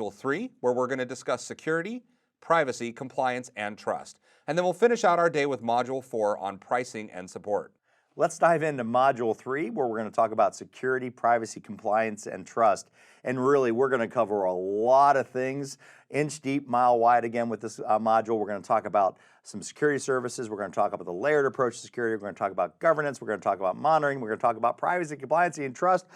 Module 3, where we're going to discuss security, privacy, compliance, and trust. And then we'll finish out our day with Module 4 on pricing and support. Let's dive into Module 3, where we're going to talk about security, privacy, compliance, and trust. And really, we're going to cover a lot of things, inch deep, mile wide again with this module. We're going to talk about some security services. We're going to talk about the layered approach to security. We're going to talk about governance. We're going to talk about monitoring. We're going to talk about privacy, compliance, and trust,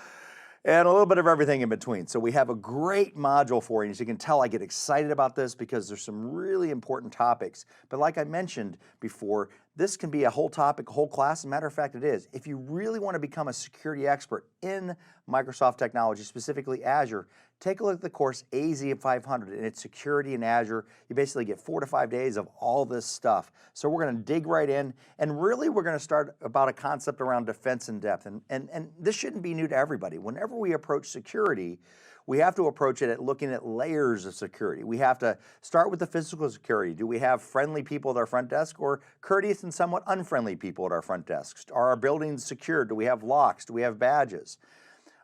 and a little bit of everything in between. So we have a great module for you. As you can tell, I get excited about this because there's some really important topics. But like I mentioned before, this can be a whole topic, a whole class. As a matter of fact, it is. If you really want to become a security expert in Microsoft technology, specifically Azure, take a look at the course AZ500 and it's security in Azure. You basically get 4 to 5 days of all this stuff. So we're going to dig right in, and really we're going to start about a concept around defense in depth. And this shouldn't be new to everybody. Whenever we approach security, we have to approach it at looking at layers of security. We have to start with the physical security. Do we have friendly people at our front desk, or courteous and somewhat unfriendly people at our front desks? Are our buildings secure? Do we have locks? Do we have badges?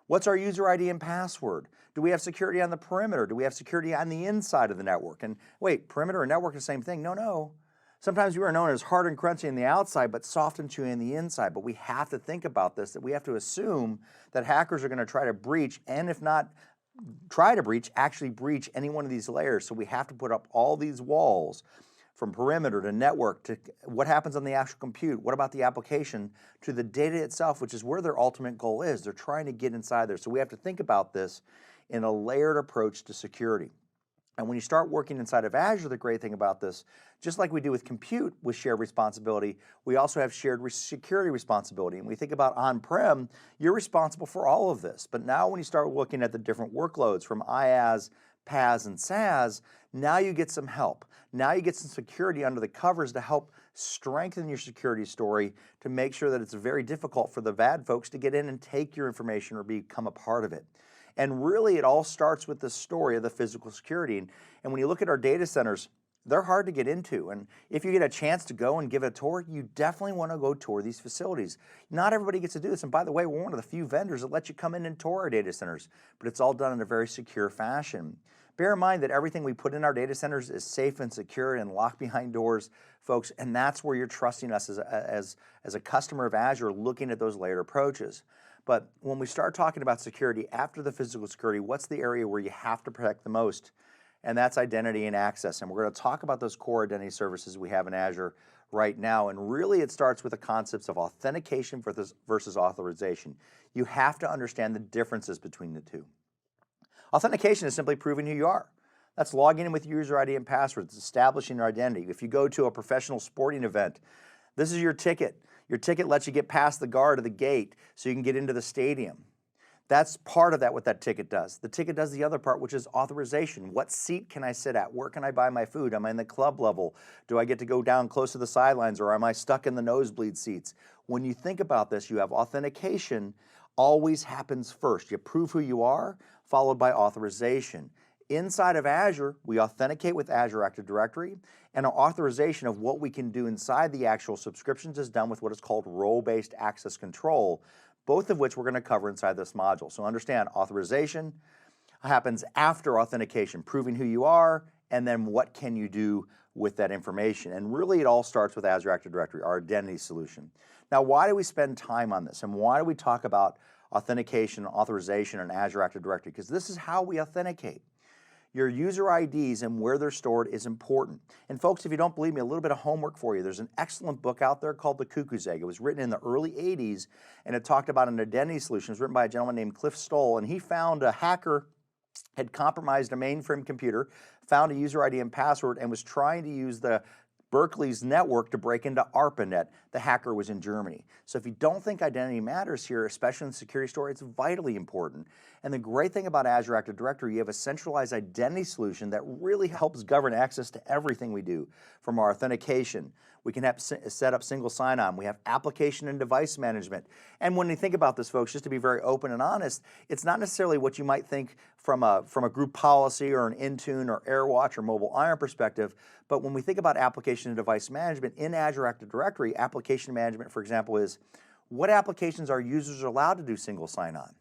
What's our user ID and password? Do we have security on the perimeter? Do we have security on the inside of the network? And wait, perimeter and network are the same thing? No. Sometimes we are known as hard and crunchy on the outside, but soft and chewy on the inside. But we have to think about this, that we have to assume that hackers are going to try to breach, and if not try to breach, actually breach any one of these layers. So we have to put up all these walls, from perimeter to network to what happens on the actual compute, what about the application, to the data itself, which is where their ultimate goal is. They're trying to get inside there. So we have to think about this in a layered approach to security. And when you start working inside of Azure, the great thing about this, just like we do with compute with shared responsibility, we also have shared security responsibility. And we think about on-prem, you're responsible for all of this. But now when you start looking at the different workloads from IaaS, PaaS, and SaaS, now you get some help. Now you get some security under the covers to help strengthen your security story, to make sure that it's very difficult for the bad folks to get in and take your information or become a part of it. And really, it all starts with the story of the physical security. And when you look at our data centers, they're hard to get into. And if you get a chance to go and give a tour, you definitely want to go tour these facilities. Not everybody gets to do this. And by the way, we're one of the few vendors that let you come in and tour our data centers, but it's all done in a very secure fashion. Bear in mind that everything we put in our data centers is safe and secure and locked behind doors, folks, and that's where you're trusting us as a customer of Azure, looking at those layered approaches. But when we start talking about security after the physical security, what's the area where you have to protect the most? And that's identity and access. And we're going to talk about those core identity services we have in Azure right now. And really it starts with the concepts of authentication versus authorization. You have to understand the differences between the two. Authentication is simply proving who you are. That's logging in with user ID and password. It's establishing your identity. If you go to a professional sporting event, this is your ticket. Your ticket lets you get past the guard at the gate so you can get into the stadium. That's part of that, what that ticket does. The ticket does the other part, which is authorization. What seat can I sit at? Where can I buy my food? Am I in the club level? Do I get to go down close to the sidelines, or am I stuck in the nosebleed seats? When you think about this, you have authentication always happens first. You prove who you are, followed by authorization. Inside of Azure, we authenticate with Azure Active Directory, and our authorization of what we can do inside the actual subscriptions is done with what is called role-based access control, both of which we're going to cover inside this module. So understand, authorization happens after authentication, proving who you are, and then what can you do with that information. And really it all starts with Azure Active Directory, our identity solution. Now, why do we spend time on this, and why do we talk about authentication, authorization, and Azure Active Directory? Because this is how we authenticate. Your user IDs and where they're stored is important. And folks, if you don't believe me, a little bit of homework for you. There's an excellent book out there called The Cuckoo's Egg. It was written in the early 80s, and it talked about an identity solution. It was written by a gentleman named Cliff Stoll, and he found a hacker had compromised a mainframe computer, found a user ID and password, and was trying to use the Berkeley's network to break into ARPANET. The hacker was in Germany. So if you don't think identity matters here, especially in the security story, it's vitally important. And the great thing about Azure Active Directory, you have a centralized identity solution that really helps govern access to everything we do, from our authentication. We can have set up single sign-on. We have application and device management. And when you think about this, folks, just to be very open and honest, it's not necessarily what you might think from a group policy or an Intune or AirWatch or Mobile Iron perspective. But when we think about application and device management in Azure Active Directory, application management, for example, is what applications our users are allowed to do single sign-on.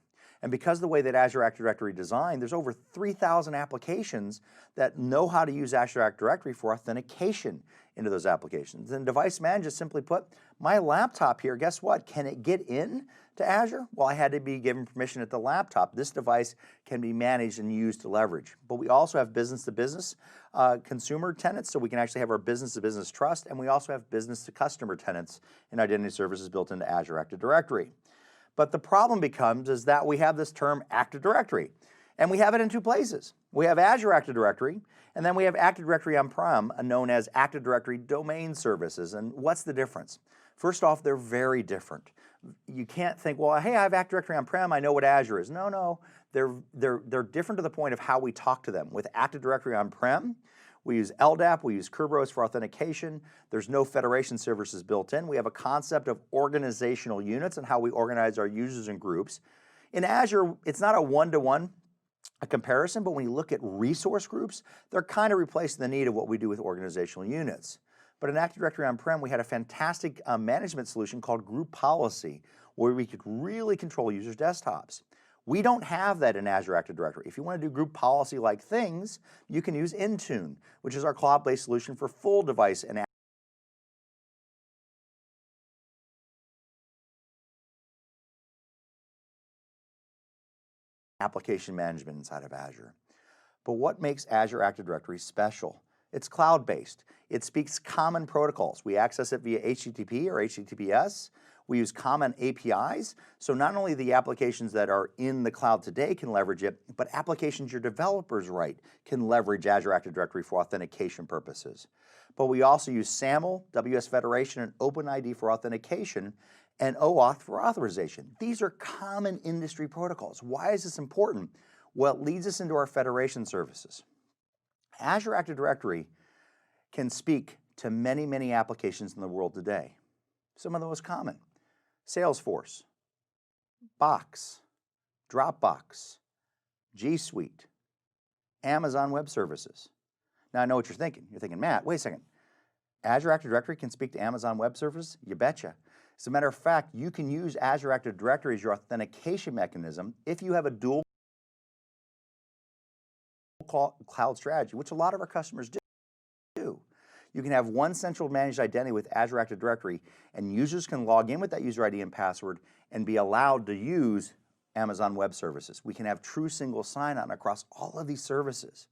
And because of the way that Azure Active Directory designed, there's over 3,000 applications that know how to use Azure Active Directory for authentication into those applications. And device management, simply put, my laptop here, guess what? Can it get in to Azure? Well, I had to be given permission at the laptop. This device can be managed and used to leverage. But we also have business-to-business consumer tenants, so we can actually have our business-to-business trust, and we also have business-to-customer tenants and identity services built into Azure Active Directory. But the problem becomes is that we have this term Active Directory, and we have it in two places. We have Azure Active Directory, and then we have Active Directory on-prem, known as Active Directory Domain Services. And what's the difference? First off, they're very different. You can't think, well, hey, I have Active Directory on-prem, I know what Azure is. No, they're different to the point of how we talk to them. With Active Directory on-prem, we use LDAP, we use Kerberos for authentication. There's no federation services built in. We have a concept of organizational units and how we organize our users and groups. In Azure, it's not a one-to-one comparison, but when you look at resource groups, they're kind of replacing the need of what we do with organizational units. But in Active Directory on-prem, we had a fantastic management solution called Group Policy, where we could really control users' desktops. We don't have that in Azure Active Directory. If you want to do group policy-like things, you can use Intune, which is our cloud-based solution for full device and application management inside of Azure. But what makes Azure Active Directory special? It's cloud-based. It speaks common protocols. We access it via HTTP or HTTPS. We use common APIs, so not only the applications that are in the cloud today can leverage it, but applications your developers write can leverage Azure Active Directory for authentication purposes. But we also use SAML, WS Federation, and OpenID for authentication, and OAuth for authorization. These are common industry protocols. Why is this important? Well, it leads us into our federation services. Azure Active Directory can speak to many, many applications in the world today. Some of the most common: Salesforce, Box, Dropbox, G Suite, Amazon Web Services. Now I know what you're thinking. You're thinking, Matt, wait a second. Azure Active Directory can speak to Amazon Web Services? You betcha. As a matter of fact, you can use Azure Active Directory as your authentication mechanism if you have a dual cloud strategy, which a lot of our customers do. You can have one central managed identity with Azure Active Directory, and users can log in with that user ID and password and be allowed to use Amazon Web Services. We can have true single sign-on across all of these services.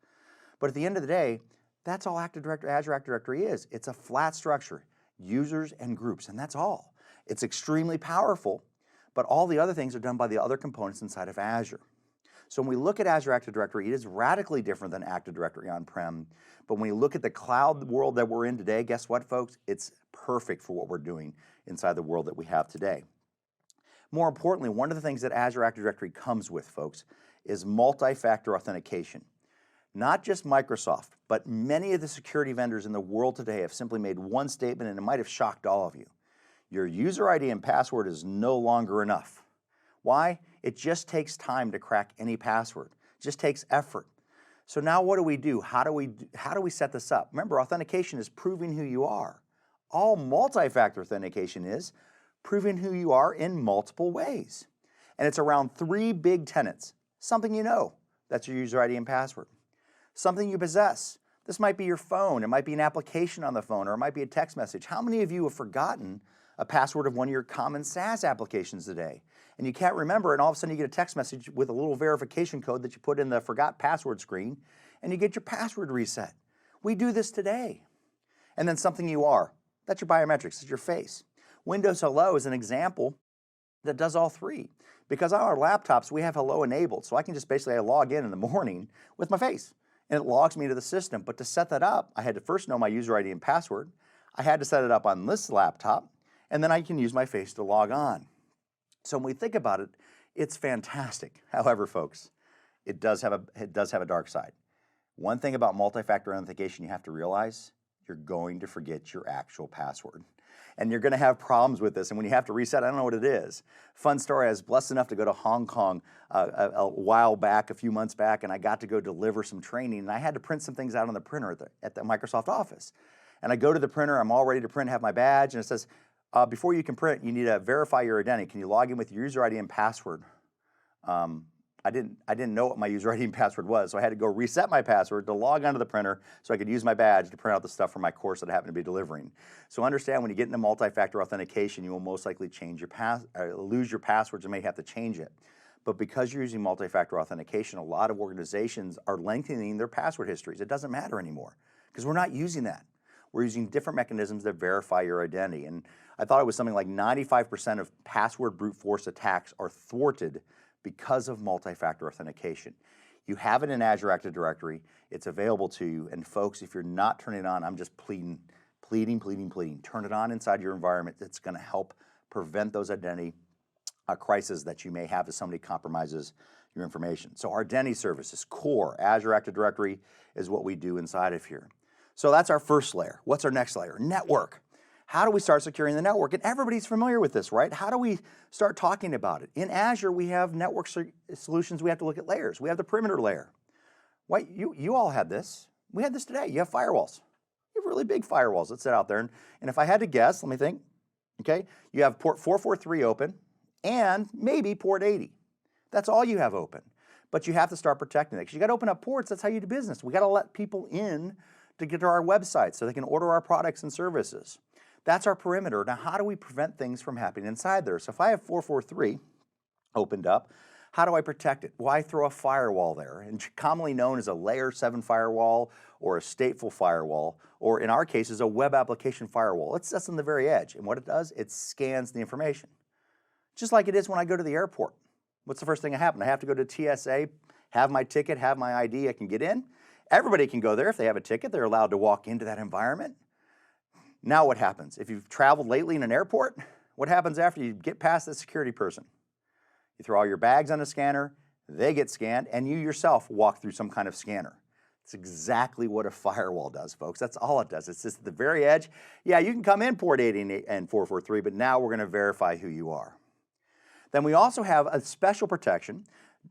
But at the end of the day, that's all Azure Active Directory is. It's a flat structure, users and groups, and that's all. It's extremely powerful, but all the other things are done by the other components inside of Azure. So when we look at Azure Active Directory, it is radically different than Active Directory on-prem. But when you look at the cloud world that we're in today, guess what, folks? It's perfect for what we're doing inside the world that we have today. More importantly, one of the things that Azure Active Directory comes with, folks, is multi-factor authentication. Not just Microsoft, but many of the security vendors in the world today have simply made one statement, and it might have shocked all of you. Your user ID and password is no longer enough. Why? It just takes time to crack any password. It just takes effort. So now what do? How do we set this up? Remember, authentication is proving who you are. All multi-factor authentication is proving who you are in multiple ways. And it's around three big tenets. Something you know, that's your user ID and password. Something you possess. This might be your phone, it might be an application on the phone, or it might be a text message. How many of you have forgotten a password of one of your common SaaS applications today? And you can't remember, and all of a sudden you get a text message with a little verification code that you put in the forgot password screen, and you get your password reset. We do this today. And then something you are. That's your biometrics, it's your face. Windows Hello is an example that does all three. Because on our laptops, we have Hello enabled, so I can just basically log in the morning with my face, and it logs me to the system. But to set that up, I had to first know my user ID and password. I had to set it up on this laptop, and then I can use my face to log on. So when we think about it, it's fantastic. However, folks, it does have a dark side. One thing about multi-factor authentication you have to realize, you're going to forget your actual password. And you're going to have problems with this, and when you have to reset, I don't know what it is. Fun story, I was blessed enough to go to Hong Kong a while back, a few months back, and I got to go deliver some training, and I had to print some things out on the printer at the Microsoft office. And I go to the printer, I'm all ready to print, have my badge, and it says, before you can print, you need to verify your identity. Can you log in with your user ID and password? I didn't know what my user ID and password was, so I had to go reset my password to log onto the printer so I could use my badge to print out the stuff for my course that I happen to be delivering. So understand when you get into multi-factor authentication, you will most likely change your lose your passwords and may have to change it. But because you're using multi-factor authentication, a lot of organizations are lengthening their password histories. It doesn't matter anymore because we're not using that. We're using different mechanisms that verify your identity. And I thought it was something like 95% of password brute force attacks are thwarted because of multi-factor authentication. You have it in Azure Active Directory, it's available to you, and folks, if you're not turning it on, I'm just pleading, turn it on inside your environment. It's gonna help prevent those identity crises that you may have if somebody compromises your information. So our identity services, core, Azure Active Directory is what we do inside of here. So that's our first layer. What's our next layer? Network. How do we start securing the network? And everybody's familiar with this, right? How do we start talking about it? In Azure, we have network solutions. We have to look at layers. We have the perimeter layer. Wait, you all had this. We had this today. You have firewalls. You have really big firewalls that sit out there. And if I had to guess, let me think, okay? You have port 443 open and maybe port 80. That's all you have open. But you have to start protecting it because you got to open up ports. That's how you do business. We got to let people in to get to our website so they can order our products and services. That's our perimeter. Now, how do we prevent things from happening inside there? So if I have 443 opened up, how do I protect it? Well, I throw a firewall there, and commonly known as a layer 7 firewall or a stateful firewall, or in our case, is a web application firewall. It's just on the very edge, and what it does, it scans the information. Just like it is when I go to the airport. What's the first thing that happens? I have to go to TSA, have my ticket, have my ID, I can get in. Everybody can go there. If they have a ticket, they're allowed to walk into that environment. Now what happens? If you've traveled lately in an airport, what happens after you get past the security person? You throw all your bags on a scanner, they get scanned, and you yourself walk through some kind of scanner. It's exactly what a firewall does, folks. That's all it does. It's just at the very edge. Yeah, you can come in port 80 and 443, but now we're going to verify who you are. Then we also have a special protection,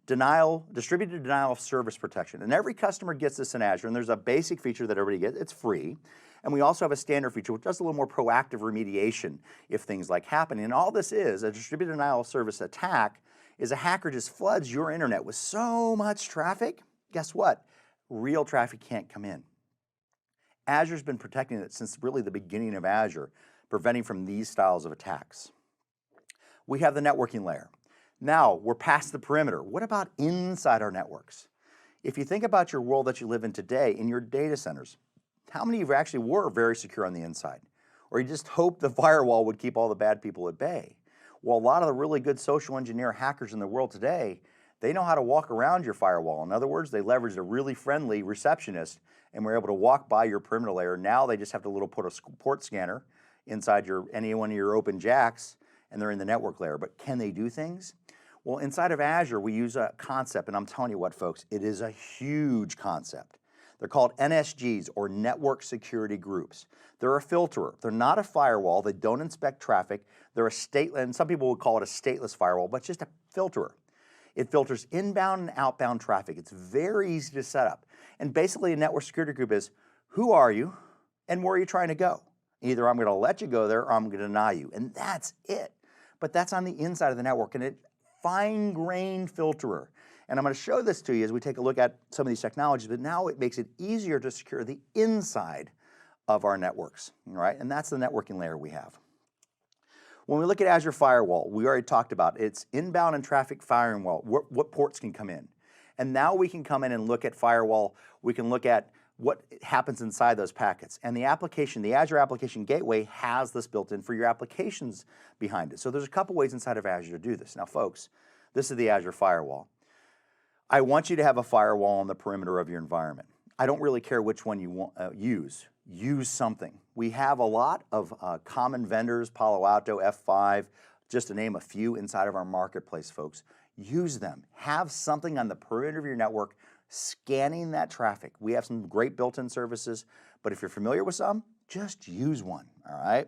distributed denial of service protection. And every customer gets this in Azure, and there's a basic feature that everybody gets. It's free. And we also have a standard feature which does a little more proactive remediation if things like happen. And all this is, a distributed denial of service attack, is a hacker just floods your internet with so much traffic. Guess what? Real traffic can't come in. Azure's been protecting it since really the beginning of Azure, preventing from these styles of attacks. We have the networking layer. Now we're past the perimeter. What about inside our networks? If you think about your world that you live in today, in your data centers, how many of you actually were very secure on the inside? Or you just hoped the firewall would keep all the bad people at bay? Well, a lot of the really good social engineer hackers in the world today, they know how to walk around your firewall. In other words, they leveraged a really friendly receptionist and were able to walk by your perimeter layer. Now they just have to put a port scanner inside any one of your open jacks, and they're in the network layer. But can they do things? Well, inside of Azure, we use a concept, and I'm telling you what, folks, it is a huge concept. They're called NSGs, or Network Security Groups. They're a filterer. They're not a firewall. They don't inspect traffic. They're and some people would call it a stateless firewall, but just a filterer. It filters inbound and outbound traffic. It's very easy to set up. And basically, a network security group is, who are you and where are you trying to go? Either I'm going to let you go there or I'm going to deny you. And that's it. But that's on the inside of the network, and it's fine-grained filterer. And I'm going to show this to you as we take a look at some of these technologies, but now it makes it easier to secure the inside of our networks, all right? And that's the networking layer we have. When we look at Azure Firewall, we already talked about it's inbound and traffic firewall, what ports can come in. And now we can come in and look at firewall, we can look at what happens inside those packets. And the application, the Azure Application Gateway has this built in for your applications behind it. So there's a couple ways inside of Azure to do this. Now folks, this is the Azure Firewall. I want you to have a firewall on the perimeter of your environment. I don't really care which one you use. Use something. We have a lot of common vendors, Palo Alto, F5, just to name a few inside of our marketplace, folks. Use them. Have something on the perimeter of your network scanning that traffic. We have some great built-in services, but if you're familiar with some, just use one, all right?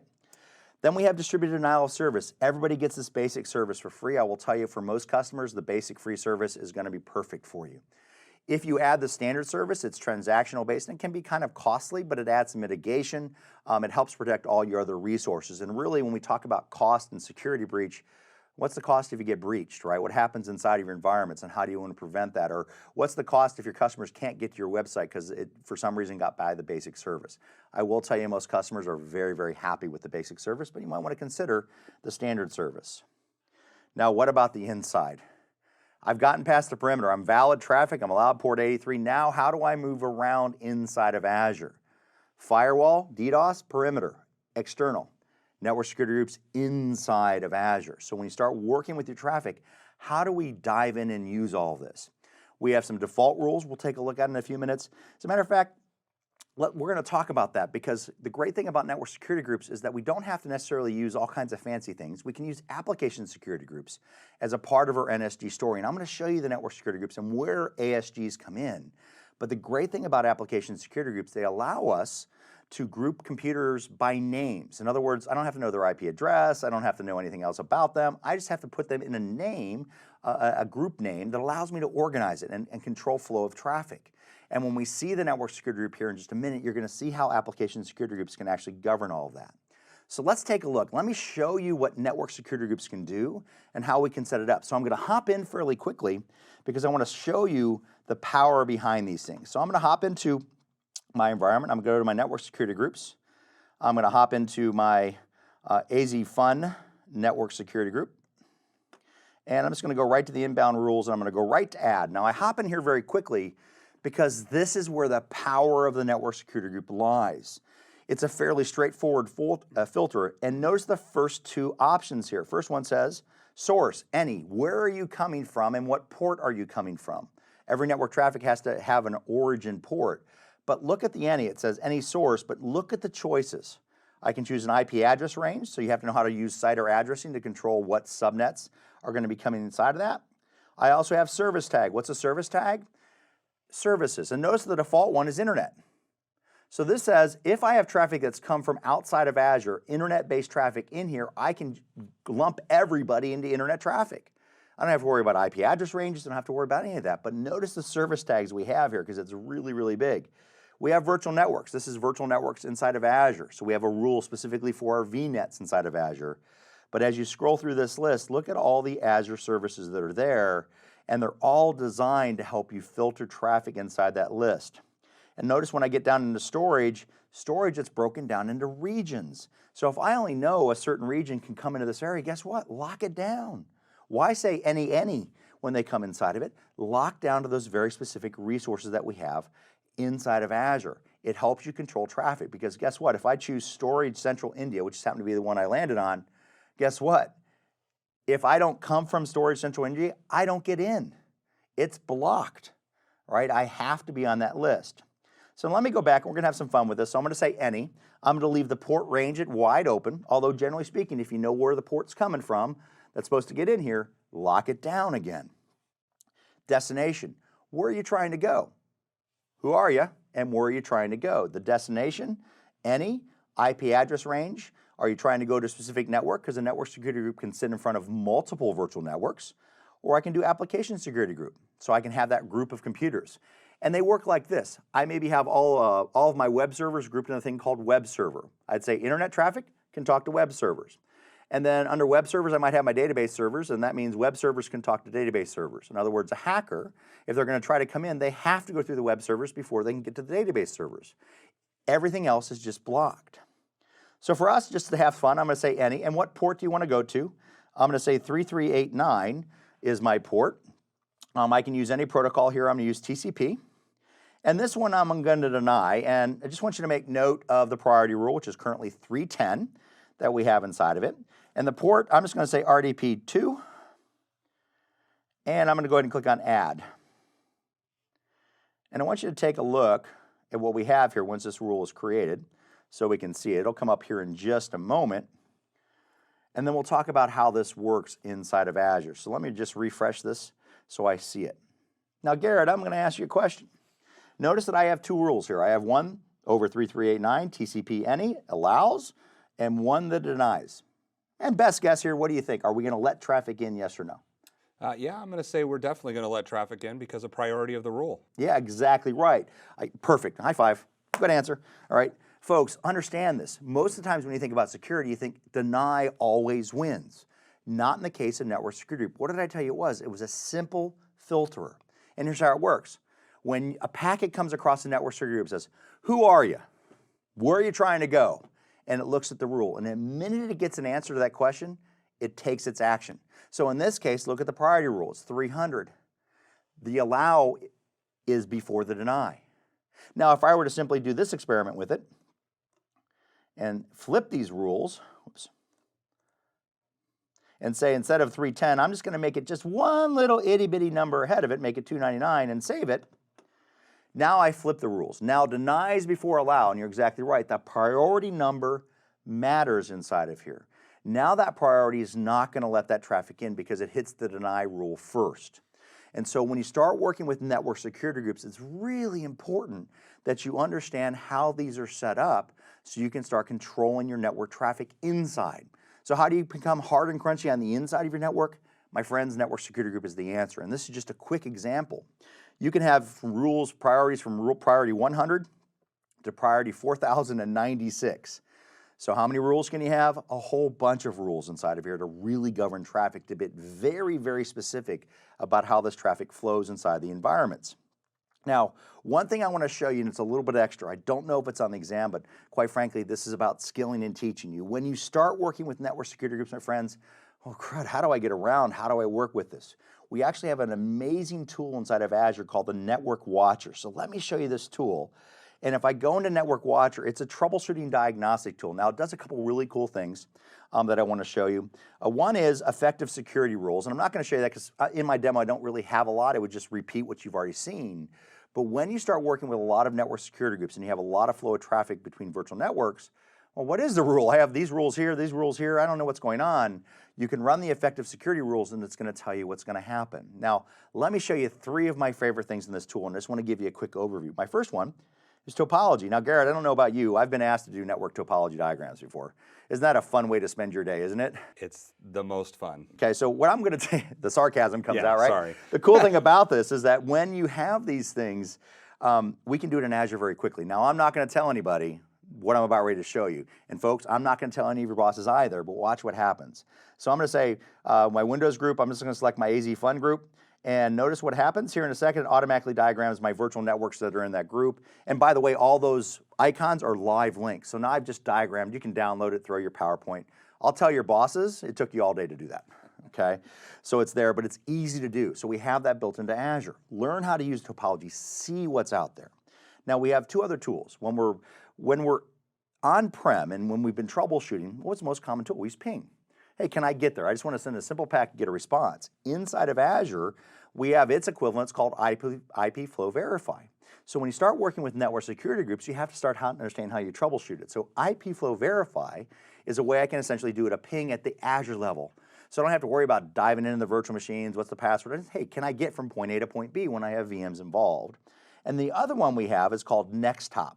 Then we have distributed denial of service. Everybody gets this basic service for free. I will tell you, for most customers, the basic free service is going to be perfect for you. If you add the standard service, it's transactional based and it can be kind of costly, but it adds some mitigation. It helps protect all your other resources. And really, when we talk about cost and security breach, What's the cost if you get breached, right? What happens inside of your environments and how do you want to prevent that? Or what's the cost if your customers can't get to your website because it, for some reason, got by the basic service? I will tell you most customers are very, very happy with the basic service, but you might want to consider the standard service. Now, what about the inside? I've gotten past the perimeter. I'm valid traffic. I'm allowed port 83. Now, how do I move around inside of Azure? Firewall, DDoS, perimeter, external. Network security groups inside of Azure. So when you start working with your traffic, how do we dive in and use all of this? We have some default rules we'll take a look at in a few minutes. As a matter of fact, we're going to talk about that because the great thing about network security groups is that we don't have to necessarily use all kinds of fancy things. We can use application security groups as a part of our NSG story. And I'm going to show you the network security groups and where ASGs come in. But the great thing about application security groups, they allow us to group computers by names. In other words, I don't have to know their IP address. I don't have to know anything else about them. I just have to put them in a name, a group name that allows me to organize it and control flow of traffic. And when we see the network security group here in just a minute, you're going to see how application security groups can actually govern all of that. So let's take a look. Let me show you what network security groups can do and how we can set it up. So I'm going to hop in fairly quickly because I want to show you the power behind these things. So I'm going to hop into my environment. I'm going to go to my network security groups. I'm going to hop into my AZ Fun network security group. And I'm just going to go right to the inbound rules and I'm going to go right to add. Now I hop in here very quickly because this is where the power of the network security group lies. It's a fairly straightforward filter. And notice the first two options here. First one says source, any. Where are you coming from and what port are you coming from? Every network traffic has to have an origin port. But look at the any, it says any source, but look at the choices. I can choose an IP address range, so you have to know how to use site or addressing to control what subnets are going to be coming inside of that. I also have service tag. What's a service tag? Services, and notice the default one is internet. So this says if I have traffic that's come from outside of Azure, internet-based traffic in here, I can lump everybody into internet traffic. I don't have to worry about IP address ranges, I don't have to worry about any of that, but notice the service tags we have here because it's really, really big. We have virtual networks. This is virtual networks inside of Azure. So we have a rule specifically for our VNets inside of Azure. But as you scroll through this list, look at all the Azure services that are there, and they're all designed to help you filter traffic inside that list. And notice when I get down into storage, it's broken down into regions. So if I only know a certain region can come into this area, guess what? Lock it down. Why say any when they come inside of it? Lock down to those very specific resources that we have inside of Azure. It helps you control traffic because guess what? If I choose Storage Central India, which happened to be the one I landed on, guess what? If I don't come from Storage Central India, I don't get in. It's blocked, right? I have to be on that list. So let me go back. We're going to have some fun with this. So I'm going to say any. I'm going to leave the port range at wide open, although generally speaking, if you know where the port's coming from that's supposed to get in here, lock it down again. Destination. Where are you trying to go? Who are you and where are you trying to go? The destination, any, IP address range. Are you trying to go to a specific network? Because a network security group can sit in front of multiple virtual networks. Or I can do application security group. So I can have that group of computers. And they work like this. I maybe have all of my web servers grouped in a thing called web server. I'd say internet traffic can talk to web servers. And then under web servers, I might have my database servers, and that means web servers can talk to database servers. In other words, a hacker, if they're going to try to come in, they have to go through the web servers before they can get to the database servers. Everything else is just blocked. So for us, just to have fun, I'm going to say any. And what port do you want to go to? I'm going to say 3389 is my port. I can use any protocol here. I'm going to use TCP. And this one I'm going to deny. And I just want you to make note of the priority rule, which is currently 310 that we have inside of it. And the port, I'm just going to say RDP2. And I'm going to go ahead and click on Add. And I want you to take a look at what we have here once this rule is created so we can see it. It'll come up here in just a moment. And then we'll talk about how this works inside of Azure. So let me just refresh this so I see it. Now, Garrett, I'm going to ask you a question. Notice that I have two rules here. I have one over 3389, TCP any, allows, and one that denies. And best guess here, what do you think? Are we going to let traffic in, yes or no? Yeah, I'm going to say we're definitely going to let traffic in because of priority of the rule. Yeah, exactly right. Perfect. High five. Good answer. All right. Folks, understand this. Most of the times when you think about security, you think deny always wins. Not in the case of network security group. What did I tell you it was? It was a simple filterer. And here's how it works. When a packet comes across the network security group, it says, who are you? Where are you trying to go? And it looks at the rule. And the minute it gets an answer to that question, it takes its action. So in this case, look at the priority rule. It's 300. The allow is before the deny. Now, if I were to simply do this experiment with it and flip these rules, and say instead of 310, I'm just going to make it just one little itty bitty number ahead of it, make it 299 and save it. Now I flip the rules. Now denies before allow, and you're exactly right. That priority number matters inside of here. Now that priority is not going to let that traffic in because it hits the deny rule first. And so when you start working with network security groups, it's really important that you understand how these are set up so you can start controlling your network traffic inside. So how do you become hard and crunchy on the inside of your network? My friends, network security group is the answer. And this is just a quick example. You can have rules, priorities from rule priority 100 to priority 4096. So how many rules can you have? A whole bunch of rules inside of here to really govern traffic, to be very, very specific about how this traffic flows inside the environments. Now, one thing I want to show you, and it's a little bit extra, I don't know if it's on the exam, but quite frankly, this is about skilling and teaching you. When you start working with network security groups, my friends, oh crud, how do I get around? How do I work with this? We actually have an amazing tool inside of Azure called the Network Watcher. So let me show you this tool. And if I go into Network Watcher, it's a troubleshooting diagnostic tool. Now, it does a couple really cool things that I want to show you. One is effective security rules, and I'm not going to show you that because in my demo, I don't really have a lot. I would just repeat what you've already seen. But when you start working with a lot of network security groups and you have a lot of flow of traffic between virtual networks, well, what is the rule? I have these rules here, I don't know what's going on. You can run the effective security rules and it's going to tell you what's going to happen. Now, let me show you 3 of my favorite things in this tool, and I just want to give you a quick overview. My first one is topology. Now, Garrett, I don't know about you. I've been asked to do network topology diagrams before. Isn't that a fun way to spend your day, isn't it? It's the most fun. Okay, so what I'm going to say, the sarcasm comes out, right? Sorry. The cool thing about this is that when you have these things, we can do it in Azure very quickly. Now, I'm not going to tell anybody what I'm about ready to show you. And folks, I'm not going to tell any of your bosses either, but watch what happens. So I'm going to say my Windows group, I'm just going to select my AZ Fun group. And notice what happens here in a second. It automatically diagrams my virtual networks that are in that group. And by the way, all those icons are live links. So now I've just diagrammed. You can download it, throw your PowerPoint. I'll tell your bosses, it took you all day to do that. Okay, so it's there, but it's easy to do. So we have that built into Azure. Learn how to use topology, see what's out there. Now we have 2 other tools. When we're on-prem and when we've been troubleshooting, what's the most common tool? We use ping. Hey, can I get there? I just want to send a simple packet and get a response. Inside of Azure, we have its equivalent. It's called IP Flow Verify. So when you start working with network security groups, you have to start to understand how you troubleshoot it. So IP Flow Verify is a way I can essentially do it a ping at the Azure level. So I don't have to worry about diving into the virtual machines, what's the password? Hey, can I get from point A to point B when I have VMs involved? And the other one we have is called Nextop.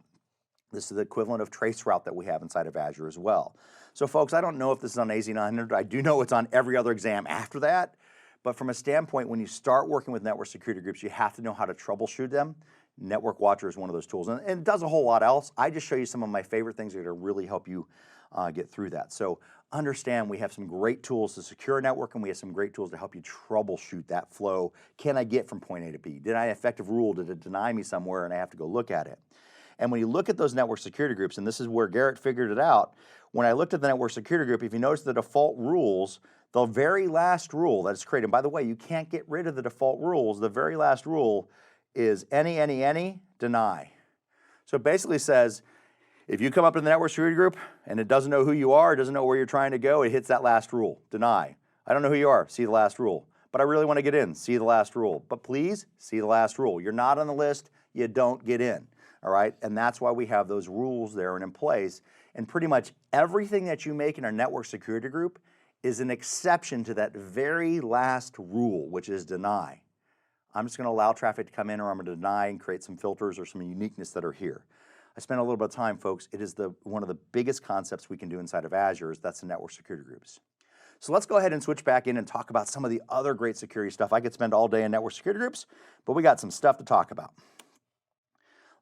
This is the equivalent of traceroute that we have inside of Azure as well. So folks, I don't know if this is on AZ900. I do know it's on every other exam after that. But from a standpoint, when you start working with network security groups, you have to know how to troubleshoot them. Network Watcher is one of those tools. And it does a whole lot else. I just show you some of my favorite things that are really help you get through that. So understand we have some great tools to secure a network, and we have some great tools to help you troubleshoot that flow. Can I get from point A to B? Did I effective rule? Did it deny me somewhere and I have to go look at it? And when you look at those network security groups, and this is where Garrett figured it out, when I looked at the network security group, if you notice the default rules, the very last rule that's created, and by the way, you can't get rid of the default rules, the very last rule is any, deny. So it basically says, if you come up to the network security group and it doesn't know who you are, it doesn't know where you're trying to go, it hits that last rule, deny. I don't know who you are, see the last rule. But I really want to get in, see the last rule. But please, see the last rule. You're not on the list, you don't get in. All right, and that's why we have those rules there and in place. And pretty much everything that you make in our network security group is an exception to that very last rule, which is deny. I'm just going to allow traffic to come in, or I'm going to deny and create some filters or some uniqueness that are here. I spent a little bit of time, folks. It is one of the biggest concepts we can do inside of Azure, is that's the network security groups. So let's go ahead and switch back in and talk about some of the other great security stuff. I could spend all day in network security groups, but we got some stuff to talk about.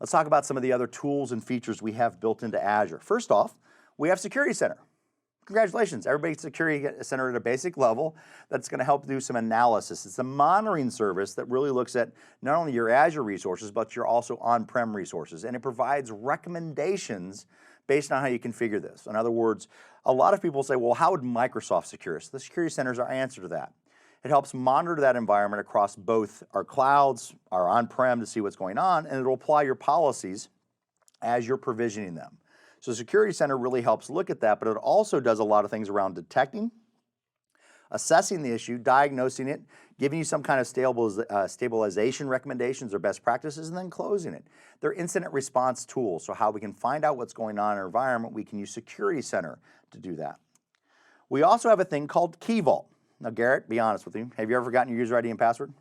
Let's talk about some of the other tools and features we have built into Azure. First off, we have Security Center. congratulations, everybody gets a security center at a basic level that's going to help do some analysis. It's a monitoring service that really looks at not only your Azure resources, but your also on-prem resources, and it provides recommendations based on how you configure this. In other words, a lot of people say, well, how would Microsoft secure us? The security center is our answer to that. It helps monitor that environment across both our clouds, our on-prem to see what's going on, and it'll apply your policies as you're provisioning them. So Security Center really helps look at that, but it also does a lot of things around detecting, assessing the issue, diagnosing it, giving you some kind of stabilization recommendations or best practices, and then closing it. They're incident response tools, so how we can find out what's going on in our environment, we can use Security Center to do that. We also have a thing called Key Vault. Now, Garrett, be honest with you. Have you ever forgotten your user ID and password?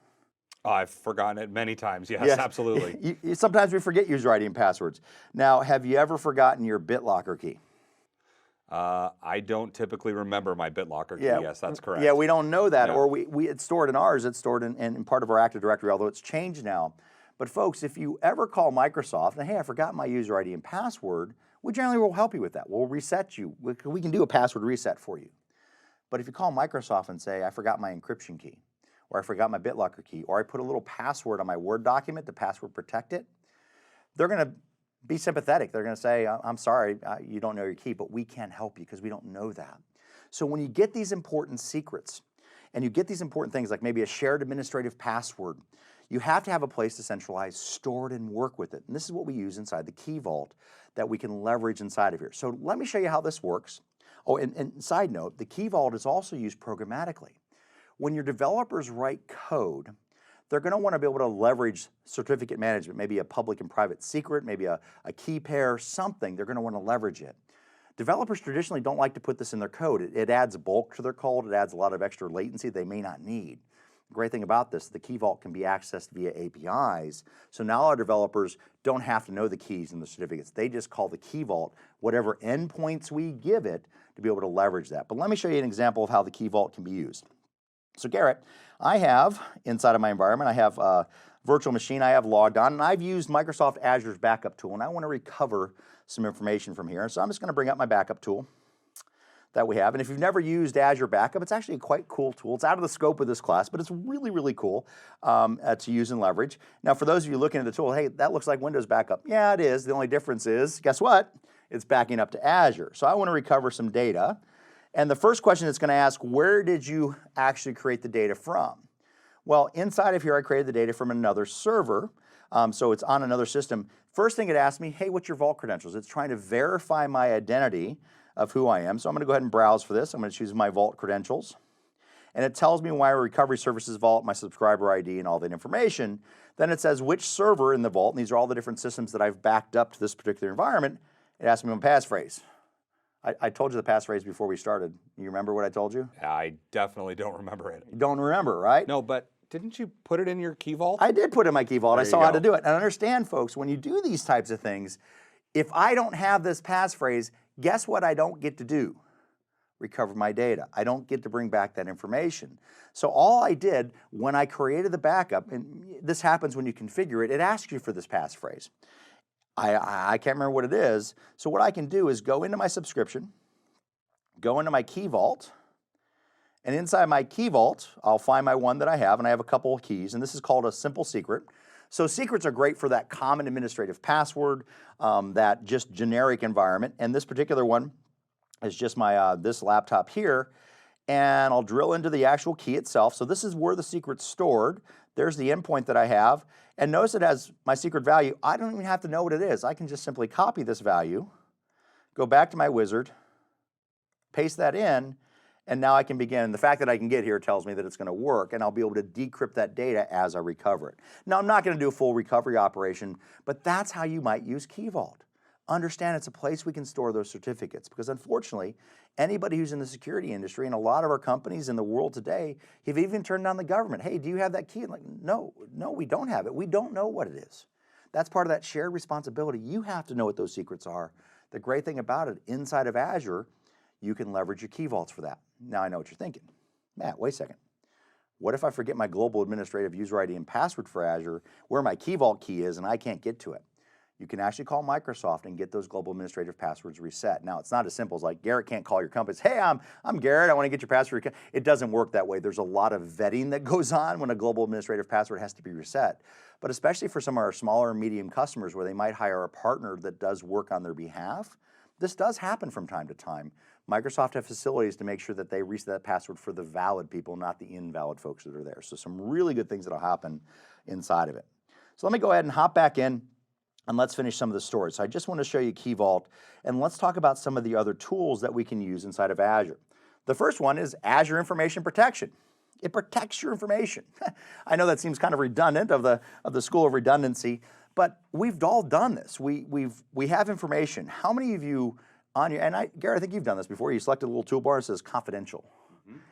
I've forgotten it many times. Yes, absolutely. Sometimes we forget user ID and passwords. Now, have you ever forgotten your BitLocker key? I don't typically remember my BitLocker key. Yes, that's correct. Yeah, we don't know that, or it's stored in ours. It's stored in part of our Active Directory, although it's changed now. But folks, if you ever call Microsoft and, hey, I forgot my user ID and password, we generally will help you with that. We'll reset you. We can do a password reset for you. But if you call Microsoft and say, I forgot my encryption key, or I forgot my BitLocker key, or I put a little password on my Word document to password protect it, they're going to be sympathetic. They're going to say, I'm sorry, you don't know your key, but we can't help you because we don't know that. So when you get these important secrets, and you get these important things like maybe a shared administrative password, you have to have a place to centralize, store it, and work with it. And this is what we use inside the Key Vault that we can leverage inside of here. So let me show you how this works. Oh, and side note, the Key Vault is also used programmatically. When your developers write code, they're going to want to be able to leverage certificate management, maybe a public and private secret, maybe a key pair, something. They're going to want to leverage it. Developers traditionally don't like to put this in their code. It adds bulk to their code. It adds a lot of extra latency they may not need. The great thing about this, the Key Vault can be accessed via APIs. So now our developers don't have to know the keys and the certificates. They just call the Key Vault whatever endpoints we give it to be able to leverage that. But let me show you an example of how the Key Vault can be used. So Garrett, I have, inside of my environment, I have a virtual machine I have logged on, and I've used Microsoft Azure's backup tool, and I want to recover some information from here. So I'm just going to bring up my backup tool that we have. And if you've never used Azure Backup, it's actually a quite cool tool. It's out of the scope of this class, but it's really, really cool to use and leverage. Now, for those of you looking at the tool, hey, that looks like Windows Backup. Yeah, it is. The only difference is, guess what? It's backing up to Azure. So I want to recover some data. And the first question it's going to ask, where did you actually create the data from? Well, inside of here, I created the data from another server. So it's on another system. First thing it asked me, hey, what's your vault credentials? It's trying to verify my identity of who I am. So I'm going to go ahead and browse for this. I'm going to choose my vault credentials. And it tells me my recovery services vault, my subscriber ID, and all that information. Then it says which server in the vault, and these are all the different systems that I've backed up to this particular environment. It asks me my passphrase. I told you the passphrase before we started. You remember what I told you? I definitely don't remember it. You don't remember, right? No, but didn't you put it in your Key Vault? I did put it in my Key Vault. I saw how to do it. And understand, folks, when you do these types of things, if I don't have this passphrase, guess what I don't get to do? Recover my data. I don't get to bring back that information. So all I did when I created the backup, and this happens when you configure it, it asks you for this passphrase. I can't remember what it is. So what I can do is go into my subscription, go into my Key Vault, and inside my Key Vault, I'll find my one that I have, and I have a couple of keys, and this is called a simple secret. So secrets are great for that common administrative password, that just generic environment, and this particular one is just my this laptop here, and I'll drill into the actual key itself. So this is where the secret's stored. There's the endpoint that I have, and notice it has my secret value. I don't even have to know what it is. I can just simply copy this value, go back to my wizard, paste that in, and now I can begin. The fact that I can get here tells me that it's going to work, and I'll be able to decrypt that data as I recover it. Now, I'm not going to do a full recovery operation, but that's how you might use Key Vault. Understand it's a place we can store those certificates, because unfortunately, anybody who's in the security industry, and a lot of our companies in the world today, have even turned down the government. Hey, do you have that key? Like, no, we don't have it. We don't know what it is. That's part of that shared responsibility. You have to know what those secrets are. The great thing about it, inside of Azure, you can leverage your Key Vaults for that. Now I know what you're thinking. Matt, wait a second. What if I forget my global administrative user ID and password for Azure, where my Key Vault key is, and I can't get to it? you can actually call Microsoft and get those global administrative passwords reset. Now, it's not as simple as like Garrett can't call your company and say, hey, I'm Garrett, I want to get your password. It doesn't work that way. There's a lot of vetting that goes on when a global administrative password has to be reset. But especially for some of our smaller and medium customers where they might hire a partner that does work on their behalf, this does happen from time to time. Microsoft have facilities to make sure that they reset that password for the valid people, not the invalid folks that are there. So some really good things that'll happen inside of it. So let me go ahead and hop back in and let's finish some of the storage. So I just want to show you Key Vault, and let's talk about some of the other tools that we can use inside of Azure. The first one is Azure Information Protection. It protects your information. I know that seems kind of redundant of the school of redundancy, but we've all done this. We have information. How many of you on your, and Garrett, I think you've done this before, you selected a little toolbar and says confidential.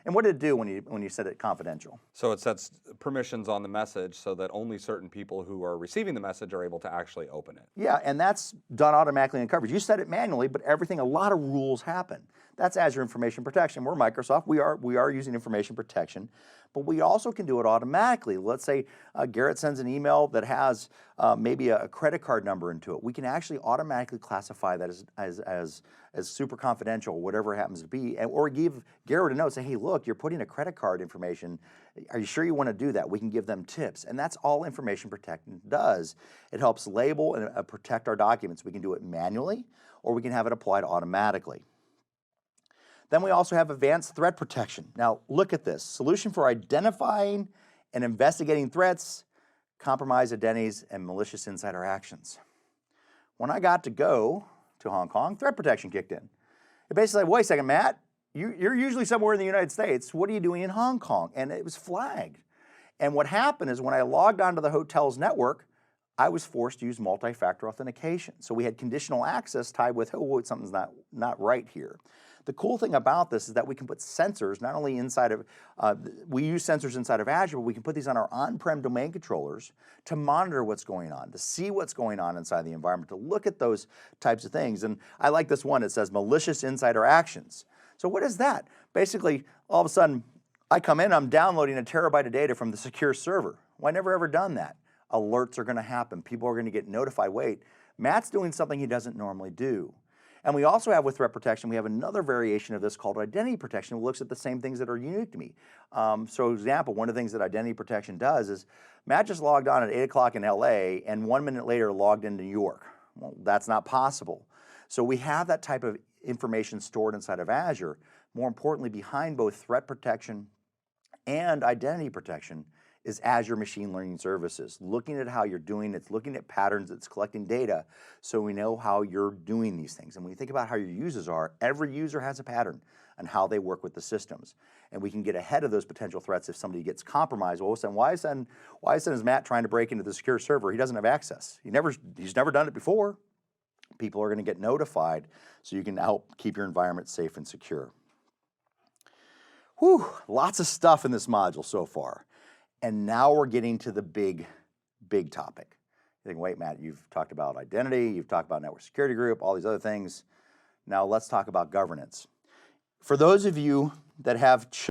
And what did it do when you set it confidential? So it sets permissions on the message so that only certain people who are receiving the message are able to actually open it. Yeah, and that's done automatically in coverage. You set it manually, but everything, a lot of rules happen. That's Azure Information Protection. We're Microsoft. We are using information protection, but we also can do it automatically. Let's say Garrett sends an email that has maybe a credit card number into it. We can actually automatically classify that as super confidential, whatever it happens to be, or give Garrett a note, say, hey, look, you're putting a credit card information. Are you sure you want to do that? We can give them tips, and that's all information protection does. It helps label and protect our documents. We can do it manually, or we can have it applied automatically. Then we also have advanced threat protection. Now look at this, solution for identifying and investigating threats, compromised identities, and malicious insider actions. When I got to go to Hong Kong, threat protection kicked in. It basically said, wait a second, Matt, you're usually somewhere in the United States. What are you doing in Hong Kong? And it was flagged. And what happened is when I logged onto the hotel's network, I was forced to use multi-factor authentication. So we had conditional access tied with, oh, something's not right here. The cool thing about this is that we can put sensors, not only inside of, we use sensors inside of Azure, but we can put these on our on-prem domain controllers to monitor what's going on, to see what's going on inside the environment, to look at those types of things. And I like this one, it says malicious insider actions. So what is that? Basically, all of a sudden, I come in, I'm downloading a terabyte of data from the secure server. Well, I never ever done that. Alerts are gonna happen. People are gonna get notified, wait, Matt's doing something he doesn't normally do. And we also have with threat protection, we have another variation of this called identity protection. It looks at the same things that are unique to me. So for example, one of the things that identity protection does is Matt just logged on at 8 o'clock in LA and 1 minute later logged in New York. Well, that's not possible. So we have that type of information stored inside of Azure. More importantly, behind both threat protection and identity protection is Azure Machine Learning Services. Looking at how you're doing, it's looking at patterns, it's collecting data, so we know how you're doing these things. And when you think about how your users are, every user has a pattern on how they work with the systems. And we can get ahead of those potential threats if somebody gets compromised. Well, why is Matt trying to break into the secure server? He doesn't have access. He's never done it before. People are gonna get notified, so you can help keep your environment safe and secure. Whew, lots of stuff in this module so far. And now we're getting to the big topic. You think, wait, Matt, you've talked about identity, you've talked about network security group, all these other things. Now let's talk about governance. For those of you that have